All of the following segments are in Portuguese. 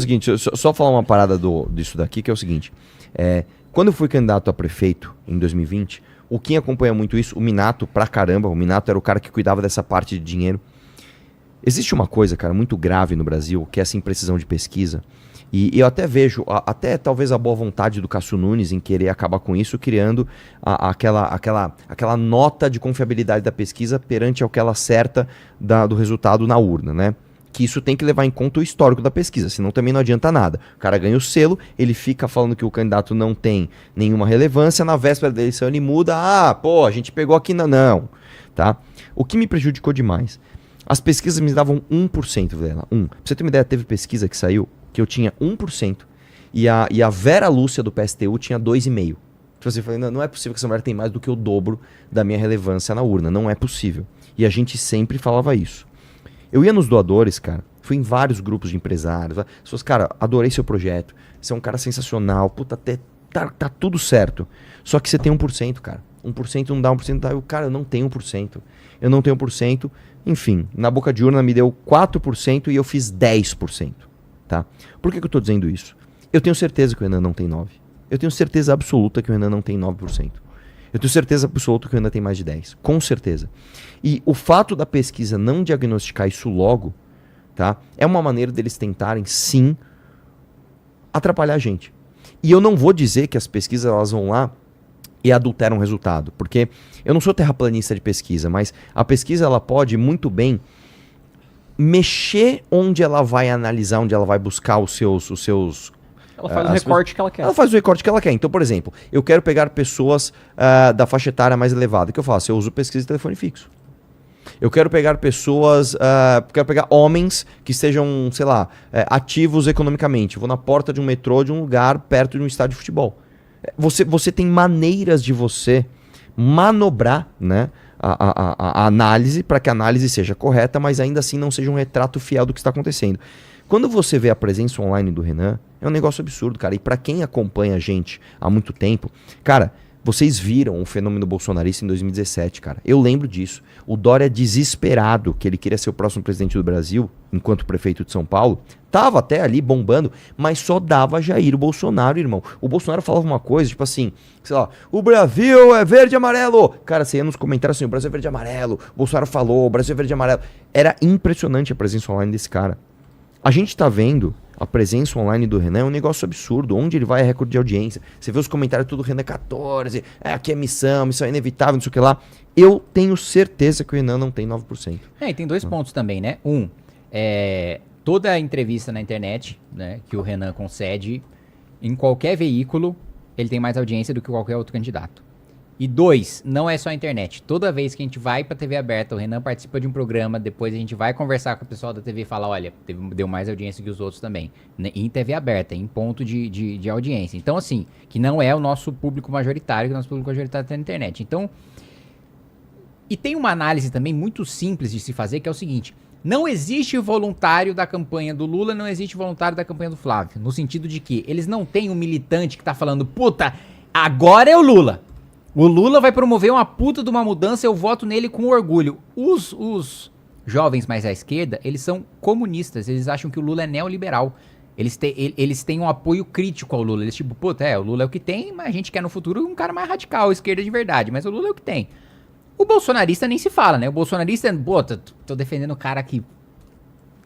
o seguinte, só falar uma parada disso daqui, que é o seguinte. Quando eu fui candidato a prefeito em 2020, o Kim acompanha muito isso, o Minato pra caramba, o Minato era o cara que cuidava dessa parte de dinheiro. Existe uma coisa, cara, muito grave no Brasil, que é essa imprecisão de pesquisa. E eu até vejo, até talvez a boa vontade do Cássio Nunes em querer acabar com isso, criando aquela nota de confiabilidade da pesquisa perante ao que ela acerta do resultado na urna, né? Que isso tem que levar em conta o histórico da pesquisa, senão também não adianta nada. O cara ganha o selo, ele fica falando que o candidato não tem nenhuma relevância, na véspera da eleição ele muda, a gente pegou aqui, não, tá? O que me prejudicou demais, as pesquisas me davam 1%, Vilela, 1. Pra você ter uma ideia, teve pesquisa que saiu, que eu tinha 1%, e a Vera Lúcia do PSTU tinha 2,5%. Então você fala, não é possível que essa mulher tem mais do que o dobro da minha relevância na urna, não é possível. E a gente sempre falava isso. Eu ia nos doadores, cara, fui em vários grupos de empresários, pessoas, cara, adorei seu projeto, você é um cara sensacional, puta, tá tudo certo. Só que você tem 1%, cara. 1% não dá, 1% dá. Cara, eu não tenho 1%. Eu não tenho 1%. Enfim, na boca de urna me deu 4% e eu fiz 10%. Tá? Por que eu tô dizendo isso? Eu tenho certeza que o Renan não tem 9%. Eu tenho certeza absoluta que o Renan não tem 9%. Eu tenho certeza absoluta que o Renan tem mais de 10%. Com certeza. E o fato da pesquisa não diagnosticar isso logo, tá? É uma maneira deles tentarem, sim, atrapalhar a gente. E eu não vou dizer que as pesquisas elas vão lá e adulteram o resultado. Porque eu não sou terraplanista de pesquisa, mas a pesquisa ela pode muito bem mexer onde ela vai analisar, onde ela vai buscar os seus ela faz o recorte que ela quer. Ela faz o recorte que ela quer. Então, por exemplo, eu quero pegar pessoas da faixa etária mais elevada. O que eu faço? Eu uso pesquisa de telefone fixo. Eu quero pegar pessoas, quero pegar homens que sejam, sei lá, ativos economicamente. Eu vou na porta de um metrô, de um lugar perto de um estádio de futebol. Você tem maneiras de você manobrar, né, a análise para que a análise seja correta, mas ainda assim não seja um retrato fiel do que está acontecendo. Quando você vê a presença online do Renan, é um negócio absurdo, cara. E pra quem acompanha a gente há muito tempo, cara, vocês viram o fenômeno bolsonarista em 2017, cara. Eu lembro disso. O Dória desesperado, que ele queria ser o próximo presidente do Brasil, enquanto prefeito de São Paulo, tava até ali bombando, mas só dava Jair Bolsonaro, irmão. O Bolsonaro falava uma coisa, tipo assim, sei lá, o Brasil é verde e amarelo. Cara, você ia nos comentários assim, o Brasil é verde e amarelo. O Bolsonaro falou, o Brasil é verde e amarelo. Era impressionante a presença online desse cara. A gente tá vendo a presença online do Renan, é um negócio absurdo. Onde ele vai é recorde de audiência. Você vê os comentários tudo, Renan 14, aqui é missão é inevitável, não sei o que lá. Eu tenho certeza que o Renan não tem 9%. E tem dois pontos também, né? Toda entrevista na internet, né, que o Renan concede, em qualquer veículo, ele tem mais audiência do que qualquer outro candidato. E 2, não é só a internet. Toda vez que a gente vai pra TV aberta, o Renan participa de um programa, depois a gente vai conversar com o pessoal da TV e falar, olha, deu mais audiência que os outros também. Em TV aberta, em ponto de audiência. Então, assim, que não é o nosso público majoritário, que o nosso público majoritário tá na internet. Então, e tem uma análise também muito simples de se fazer, que é o seguinte, não existe voluntário da campanha do Lula, não existe voluntário da campanha do Flávio. No sentido de que eles não têm um militante que tá falando, puta, agora é o Lula. O Lula vai promover uma puta de uma mudança, eu voto nele com orgulho. Os jovens mais à esquerda, eles são comunistas, eles acham que o Lula é neoliberal. Eles têm um apoio crítico ao Lula. Eles tipo, puta, o Lula é o que tem, mas a gente quer no futuro um cara mais radical, esquerda de verdade. Mas o Lula é o que tem. O bolsonarista nem se fala, né? O bolsonarista, tô defendendo o cara que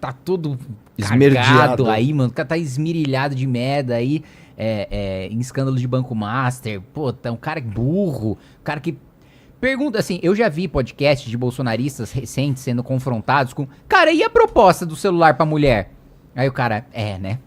tá todo esmerdeado aí, mano. O cara tá esmirilhado de merda aí. Em escândalo de Banco Master, um cara burro, um cara que pergunta assim, eu já vi podcasts de bolsonaristas recentes sendo confrontados com, cara, e a proposta do celular pra mulher? Aí o cara, né?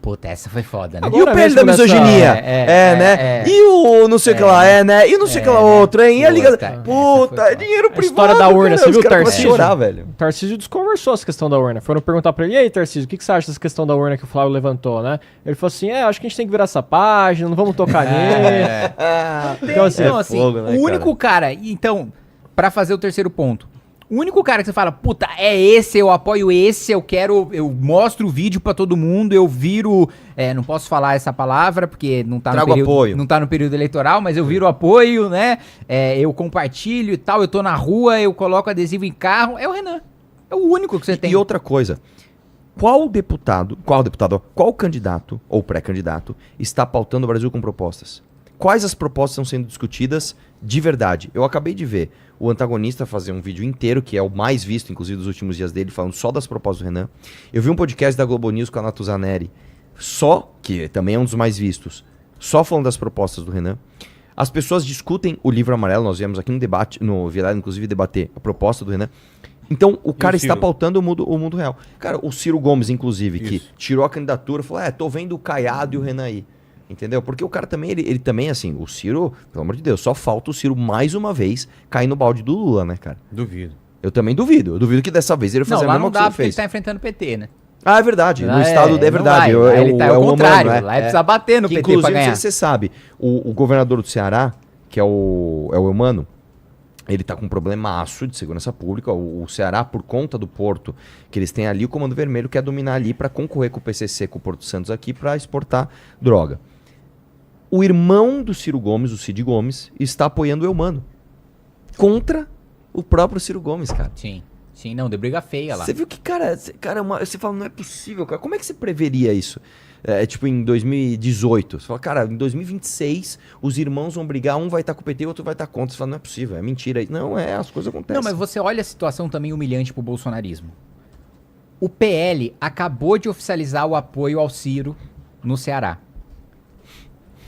Puta, essa foi foda, né? Agora e o pele da misoginia? Né? E o não sei o que lá, né? E o não sei o que lá outro, hein? E a liga... Puta, é dinheiro privado. A história da urna, cara, você viu o Tarcísio? Chorar, velho. O Tarcísio desconversou essa questão da urna. Foram perguntar pra ele, e aí, Tarcísio, o que você acha dessa questão da urna que o Flávio levantou, né? Ele falou assim, acho que a gente tem que virar essa página, não vamos tocar nele. Então, assim, fogo, né, o único cara, então, pra fazer o terceiro ponto, o único cara que você fala, puta, é esse, eu apoio esse, eu mostro o vídeo pra todo mundo, eu viro, não posso falar essa palavra porque não tá, não tá no período eleitoral, mas eu viro apoio, né, eu compartilho e tal, eu tô na rua, eu coloco adesivo em carro, é o Renan, é o único que você tem. E outra coisa, Qual candidato ou pré-candidato está pautando o Brasil com propostas? Quais as propostas estão sendo discutidas de verdade? Eu acabei de ver o antagonista fazer um vídeo inteiro, que é o mais visto, inclusive, dos últimos dias dele, falando só das propostas do Renan. Eu vi um podcast da Globo News com a Natuzaneri, que também é um dos mais vistos, só falando das propostas do Renan. As pessoas discutem o livro amarelo, nós viemos aqui no debate, no Vilela, inclusive, debater a proposta do Renan. Então, o cara está pautando o mundo real. Cara, o Ciro Gomes, inclusive, que tirou a candidatura, falou, tô vendo o Caiado e o Renan aí. Entendeu? Porque o cara também, ele também, assim, o Ciro, pelo amor de Deus, só falta o Ciro mais uma vez cair no balde do Lula, né, cara? Duvido. Eu também duvido. Eu duvido que dessa vez ele fazer a mesma coisa que ele fez. Ele tá enfrentando o PT, né? Ah, é verdade. No estado é verdade. Ele tá ao contrário. Lá ele precisa bater no PT inclusive, pra ganhar. Não sei se você sabe, o governador do Ceará, que é o Eumano, ele tá com um problemaço de segurança pública. O Ceará, por conta do porto que eles têm ali, o Comando Vermelho quer dominar ali para concorrer com o PCC, com o Porto Santos aqui, para exportar droga. O irmão do Ciro Gomes, o Cid Gomes, está apoiando o Eumano contra o próprio Ciro Gomes, cara. Sim, não, deu briga feia lá. Você viu que, cara, você fala, não é possível, cara. Como é que você preveria isso? Tipo, em 2018. Você fala, cara, em 2026, os irmãos vão brigar, um vai estar com o PT e o outro vai estar contra. Você fala, não é possível, é mentira. Não, as coisas acontecem. Não, mas você olha a situação também humilhante pro bolsonarismo. O PL acabou de oficializar o apoio ao Ciro no Ceará.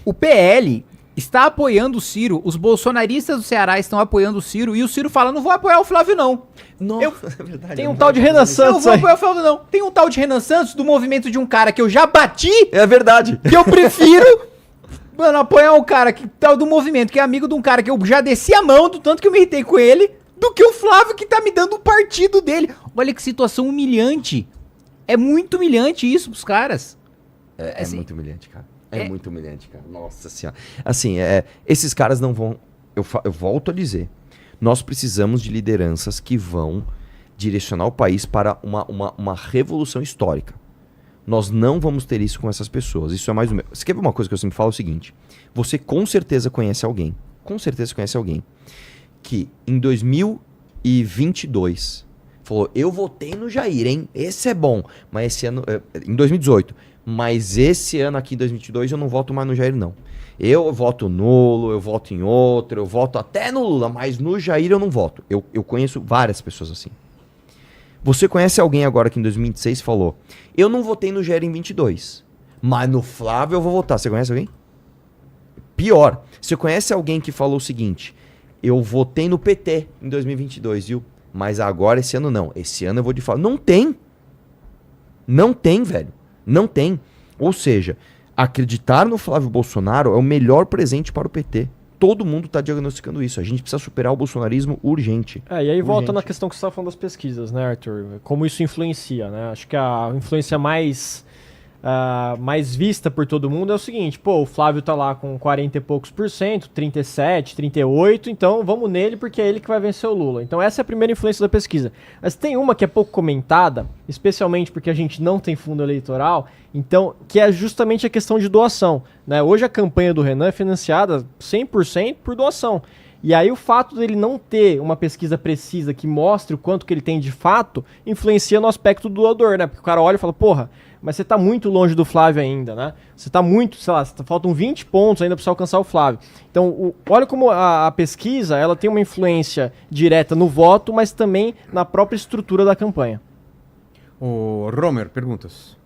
O PL está apoiando o Ciro, os bolsonaristas do Ceará estão apoiando o Ciro, e o Ciro fala, não vou apoiar o Flávio, não. Não, é verdade. Tem um tal de Renan Santos. Não vou apoiar o Flávio, não. Tem um tal de Renan Santos do movimento de um cara que eu já bati. É verdade. Que eu prefiro, mano, apoiar um cara que tal do movimento, que é amigo de um cara que eu já desci a mão, do tanto que eu me irritei com ele, do que o Flávio que tá me dando o partido dele. Olha que situação humilhante. É muito humilhante isso pros caras. É muito humilhante, cara. É muito humilhante, cara. Nossa senhora. Assim, esses caras não vão... Eu volto a dizer. Nós precisamos de lideranças que vão direcionar o país para uma revolução histórica. Nós não vamos ter isso com essas pessoas. Isso é mais do mesmo. Você quer ver uma coisa que eu sempre falo? É o seguinte. Você com certeza conhece alguém. Que em 2022 falou, eu votei no Jair, hein? Esse é bom. Mas esse ano... Em 2018... Mas esse ano aqui, em 2022, eu não voto mais no Jair, não. Eu voto nulo, eu voto em outro, eu voto até no Lula, mas no Jair eu não voto. Eu conheço várias pessoas assim. Você conhece alguém agora que em 2026 falou, eu não votei no Jair em 22, mas no Flávio eu vou votar. Você conhece alguém? Pior, você conhece alguém que falou o seguinte, eu votei no PT em 2022, viu? Mas agora esse ano não. Esse ano eu vou de Flávio. Não tem. Não tem, velho. Não tem. Ou seja, acreditar no Flávio Bolsonaro é o melhor presente para o PT. Todo mundo está diagnosticando isso. A gente precisa superar o bolsonarismo urgente. E aí volta na questão que você estava falando das pesquisas, né, Arthur? Como isso influencia, né? Acho que a influência mais vista por todo mundo é o seguinte, o Flávio tá lá com 40 e poucos %, 37, 38, então vamos nele porque é ele que vai vencer o Lula. Então essa é a primeira influência da pesquisa. Mas tem uma que é pouco comentada, especialmente porque a gente não tem fundo eleitoral, então, que é justamente a questão de doação, né? Hoje a campanha do Renan é financiada 100% por doação. E aí o fato dele não ter uma pesquisa precisa que mostre o quanto que ele tem de fato, influencia no aspecto do doador, né? Porque o cara olha e fala, mas você tá muito longe do Flávio ainda, né? Você tá muito, faltam 20 pontos ainda para você alcançar o Flávio. Então, olha como a pesquisa, ela tem uma influência direta no voto, mas também na própria estrutura da campanha. O Romer, perguntas.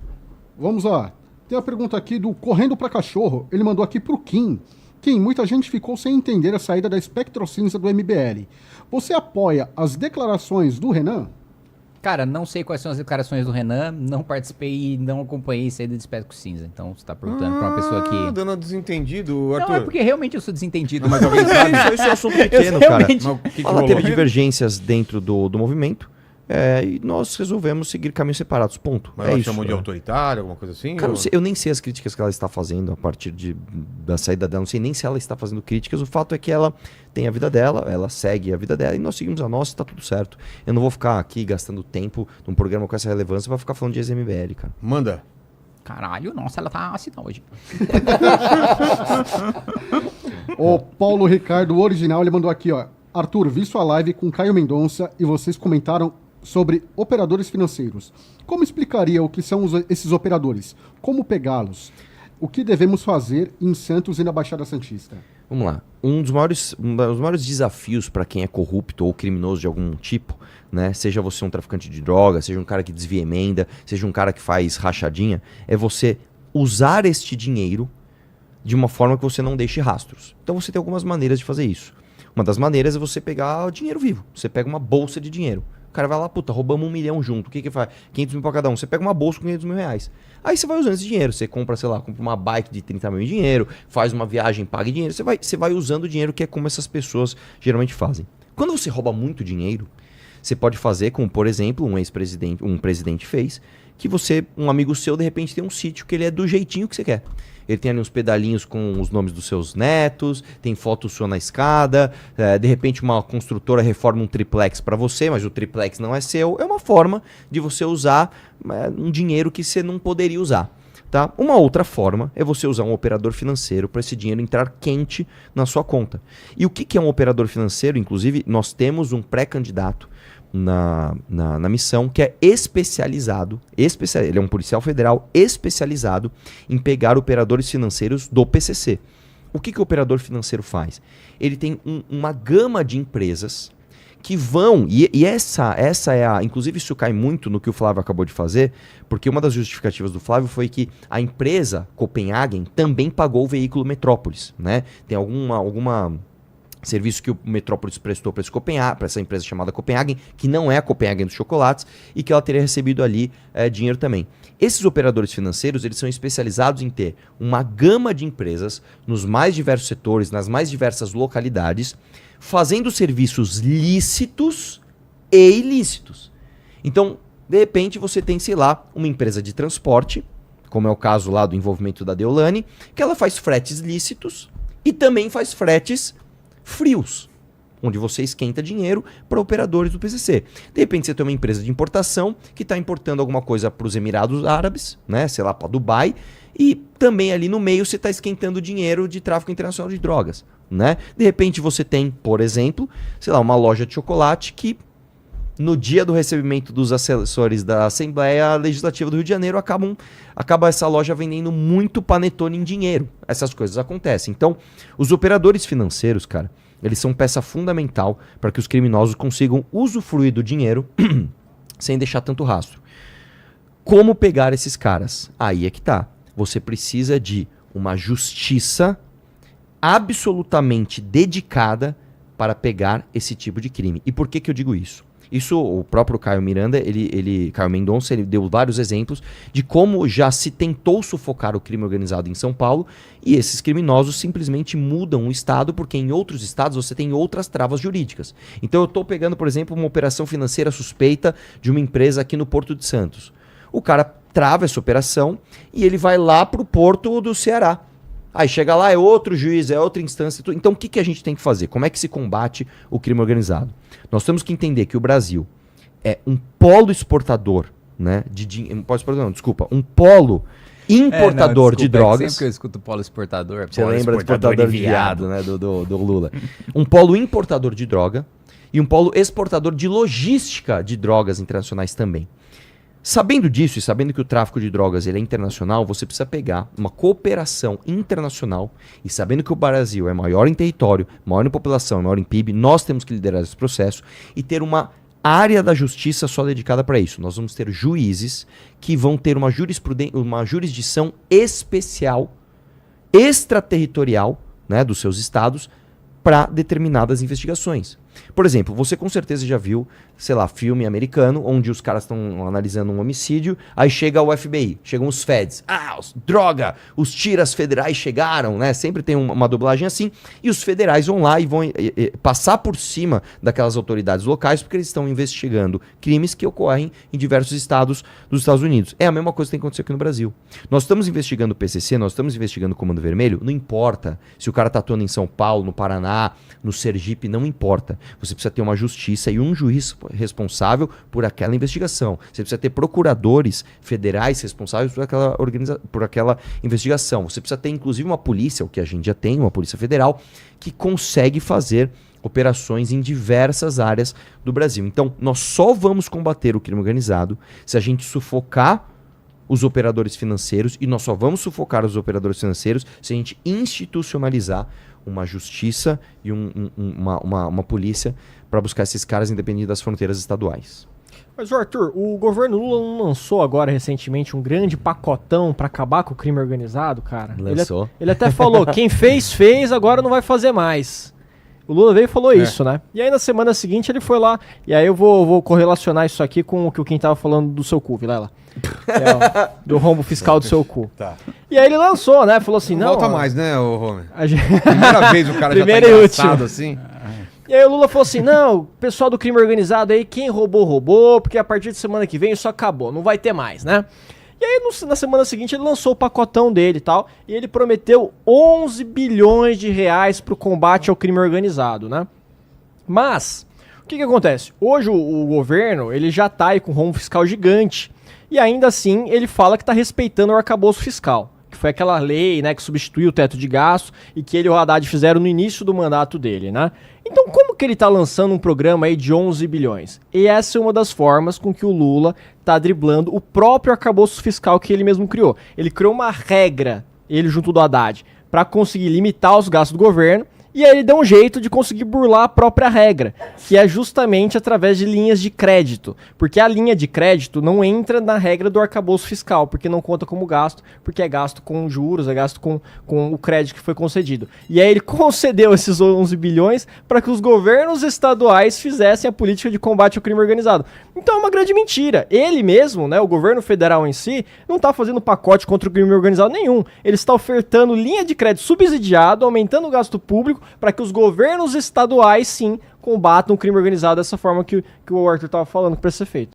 Vamos lá. Tem a pergunta aqui do Correndo pra Cachorro. Ele mandou aqui pro Kim. Kim, muita gente ficou sem entender a saída da espectrocinza do MBL. Você apoia as declarações do Renan? Cara, não sei quais são as declarações do Renan, não participei e não acompanhei saída de espectro cinza. Então você tá perguntando pra uma pessoa que... dando desentendido, Arthur. Não, é porque realmente eu sou desentendido. Mas alguém sabe? Isso é um assunto pequeno, cara. Ela Teve divergências dentro do movimento e nós resolvemos seguir caminhos separados, ponto. Mas ela chamou de autoritário, alguma coisa assim? Cara, eu nem sei as críticas que ela está fazendo a partir da saída dela, não sei nem se ela está fazendo críticas, o fato é que ela tem a vida dela, ela segue a vida dela e nós seguimos a nossa e tá tudo certo. Eu não vou ficar aqui gastando tempo num programa com essa relevância pra ficar falando de ex-MBL, cara. Manda. Caralho, nossa, ela tá assim hoje. O Paulo Ricardo, o original, ele mandou aqui, ó. Arthur, vi sua live com Caio Mendonça e vocês comentaram sobre operadores financeiros. Como explicaria o que são esses operadores? Como pegá-los? O que devemos fazer em Santos e na Baixada Santista? Vamos lá. Um dos maiores desafios para quem é corrupto ou criminoso de algum tipo, né? Seja você um traficante de droga, seja um cara que desvia emenda, seja um cara que faz rachadinha, é você usar este dinheiro de uma forma que você não deixe rastros. Então você tem algumas maneiras de fazer isso. Uma das maneiras é você pegar o dinheiro vivo. Você pega uma bolsa de dinheiro. O cara vai lá, puta, roubamos 1 milhão junto. O que que faz? 500 mil pra cada um. Você pega uma bolsa com 500 mil reais. Aí você vai usando esse dinheiro. Você compra, sei lá, compra uma bike de 30 mil em dinheiro, faz uma viagem, paga em dinheiro. Você vai usando o dinheiro, que é como essas pessoas geralmente fazem. Quando você rouba muito dinheiro, você pode fazer como, por exemplo, um presidente fez, que você, um amigo seu, de repente tem um sítio que ele é do jeitinho que você quer. Ele tem ali uns pedalinhos com os nomes dos seus netos, tem foto sua na escada, de repente uma construtora reforma um triplex para você, mas o triplex não é seu. É uma forma de você usar um dinheiro que você não poderia usar. Tá? Uma outra forma é você usar um operador financeiro para esse dinheiro entrar quente na sua conta. E o que é um operador financeiro? Inclusive, nós temos um pré-candidato na missão que é especializado, ele é um policial federal especializado em pegar operadores financeiros do PCC. O que o operador financeiro faz? Ele tem uma gama de empresas que vão, e essa é a, inclusive isso cai muito no que o Flávio acabou de fazer, porque uma das justificativas do Flávio foi que a empresa Copenhagen também pagou o veículo Metrópolis, né? Tem alguma serviço que o Metrópolis prestou para essa empresa chamada Copenhagen, que não é a Copenhagen dos chocolates, e que ela teria recebido ali dinheiro também. Esses operadores financeiros, eles são especializados em ter uma gama de empresas nos mais diversos setores, nas mais diversas localidades, fazendo serviços lícitos e ilícitos. Então, de repente, você tem, sei lá, uma empresa de transporte, como é o caso lá do envolvimento da Deolane, que ela faz fretes lícitos e também faz fretes frios, onde você esquenta dinheiro para operadores do PCC. De repente você tem uma empresa de importação que está importando alguma coisa para os Emirados Árabes, né, sei lá, para Dubai, e também ali no meio você está esquentando dinheiro de tráfico internacional de drogas, né? De repente você tem, por exemplo, sei lá, uma loja de chocolate que no dia do recebimento dos assessores da Assembleia Legislativa do Rio de Janeiro acaba essa loja vendendo muito panetone em dinheiro. Essas coisas acontecem. Então, os operadores financeiros, cara, eles são peça fundamental para que os criminosos consigam usufruir do dinheiro sem deixar tanto rastro. Como pegar esses caras? Aí é que tá. Você precisa de uma justiça absolutamente dedicada para pegar esse tipo de crime. E por que eu digo isso? Isso, o próprio Caio Miranda, Caio Mendonça, ele deu vários exemplos de como já se tentou sufocar o crime organizado em São Paulo e esses criminosos simplesmente mudam o estado porque em outros estados você tem outras travas jurídicas. Então eu estou pegando, por exemplo, uma operação financeira suspeita de uma empresa aqui no Porto de Santos. O cara trava essa operação e ele vai lá para o Porto do Ceará. Aí chega lá, é outro juiz, é outra instância. Então o que a gente tem que fazer? Como é que se combate o crime organizado? Nós temos que entender que o Brasil é um polo exportador, né? Um polo importador de drogas. Sempre que eu escuto polo exportador, você lembra do exportador de viado, né? Do Lula. Um polo importador de droga e um polo exportador de logística de drogas internacionais também. Sabendo disso e sabendo que o tráfico de drogas ele é internacional, você precisa pegar uma cooperação internacional e sabendo que o Brasil é maior em território, maior em população, maior em PIB, nós temos que liderar esse processo e ter uma área da justiça só dedicada para isso. Nós vamos ter juízes que vão ter uma jurisdição especial, extraterritorial, né, dos seus estados para determinadas investigações. Por exemplo, você com certeza já viu, sei lá, filme americano, onde os caras estão analisando um homicídio, aí chega o FBI, chegam os feds, droga, os tiras federais chegaram, né? Sempre tem uma dublagem assim, e os federais vão lá e vão passar por cima daquelas autoridades locais, porque eles estão investigando crimes que ocorrem em diversos estados dos Estados Unidos. É a mesma coisa que tem que acontecer aqui no Brasil. Nós estamos investigando o PCC, nós estamos investigando o Comando Vermelho, não importa se o cara tá atuando em São Paulo, no Paraná, no Sergipe, não importa. Você precisa ter uma justiça e um juiz responsável por aquela investigação. Você precisa ter procuradores federais responsáveis por aquela investigação. Você precisa ter, inclusive, uma polícia, o que a gente já tem, uma polícia federal, que consegue fazer operações em diversas áreas do Brasil. Então, nós só vamos combater o crime organizado se a gente sufocar os operadores financeiros, e nós só vamos sufocar os operadores financeiros se a gente institucionalizar uma justiça e uma polícia para buscar esses caras independente das fronteiras estaduais. Mas, Arthur, o governo Lula não lançou agora recentemente um grande pacotão para acabar com o crime organizado, cara? Lançou. Ele até falou, quem fez, agora não vai fazer mais. O Lula veio e falou isso, né? E aí na semana seguinte ele foi lá, e aí eu vou correlacionar isso aqui com o que o Kim tava falando do seu cu, Vilela. Do rombo fiscal do seu cu. Tá. E aí ele lançou, né? Falou assim, Não não... volta mais, né, ô Homer? a gente- Primeira vez o cara Primeira já e tá última. engraçado assim. E aí o Lula falou assim, não, o pessoal do crime organizado aí, quem roubou, porque a partir de semana que vem isso acabou, não vai ter mais, né? E aí na semana seguinte ele lançou o pacotão dele e tal, e ele prometeu 11 bilhões de reais pro combate ao crime organizado, né? Mas, o que acontece? Hoje o governo, ele já tá aí com um rombo fiscal gigante, e ainda assim ele fala que tá respeitando o arcabouço fiscal, que foi aquela lei, né, que substituiu o teto de gasto e que ele e o Haddad fizeram no início do mandato dele, né? Então como que ele tá lançando um programa aí de 11 bilhões? E essa é uma das formas com que o Lula tá driblando o próprio arcabouço fiscal que ele mesmo criou. Ele criou uma regra, ele junto do Haddad, para conseguir limitar os gastos do governo. E aí ele deu um jeito de conseguir burlar a própria regra, que é justamente através de linhas de crédito. Porque a linha de crédito não entra na regra do arcabouço fiscal, porque não conta como gasto, porque é gasto com juros, é gasto com o crédito que foi concedido. E aí ele concedeu esses 11 bilhões para que os governos estaduais fizessem a política de combate ao crime organizado. Então é uma grande mentira. Ele mesmo, né, o governo federal em si, não está fazendo pacote contra o crime organizado nenhum. Ele está ofertando linha de crédito subsidiado, aumentando o gasto público, para que os governos estaduais, sim, combatam o crime organizado dessa forma que o Arthur estava falando que precisa ser feito.